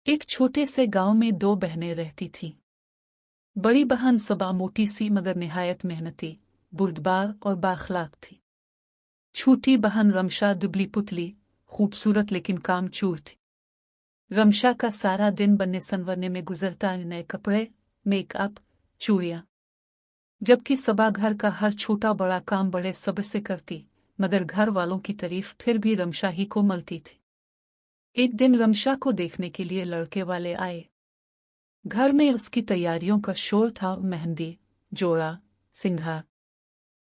एक छोटे से गांव में दो बहनें रहती थीं। बड़ी बहन सबा मोटी सी मगर निहायत मेहनती, बुर्दबार और बाखलाक थी। छोटी बहन रमशा दुबली पुतली, खूबसूरत लेकिन कामचोर थी। रमशा का सारा दिन बनने संवरने में गुजरता, नए कपड़े, मेकअप, चूड़ियां। जबकि सबा घर का हर छोटा बड़ा काम बड़े सब्र से करती, मगर घर वालों की तारीफ फिर भी रमशा ही को मिलती थी। एक दिन रमशा को देखने के लिए लड़के वाले आए। घर में उसकी तैयारियों का शोर था। मेहंदी, जोड़ा, सिंगार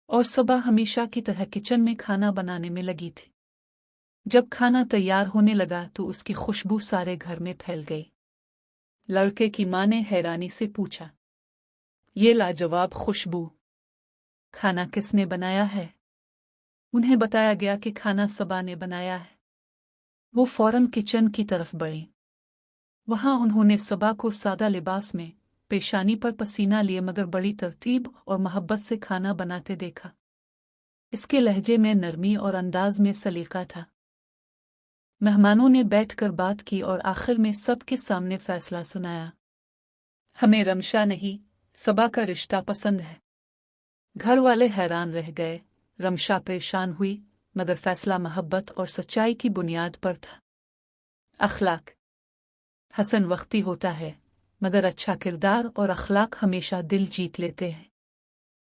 और सबा हमेशा की तरह किचन में खाना बनाने में लगी थी। जब खाना तैयार होने लगा तो उसकी खुशबू सारे घर में फैल गई। लड़के की माँ ने हैरानी से पूछा, ये लाजवाब खुशबू, खाना किसने बनाया है? उन्हें बताया गया कि खाना सबा ने बनाया है। वो फौरन किचन की तरफ बढ़ी। वहां उन्होंने सबा को सादा लिबास में, पेशानी पर पसीना लिए मगर बड़ी तरतीब और मोहब्बत से खाना बनाते देखा। इसके लहजे में नरमी और अंदाज में सलीका था। मेहमानों ने बैठकर बात की और आखिर में सबके सामने फैसला सुनाया, हमें रमशा नहीं, सबा का रिश्ता पसंद है। घर वाले हैरान रह गए। रमशा परेशान हुई, मगर फैसला मोहब्बत और सच्चाई की बुनियाद पर था। अखलाक हसन वक्ती होता है, मगर अच्छा किरदार और अखलाक हमेशा दिल जीत लेते हैं।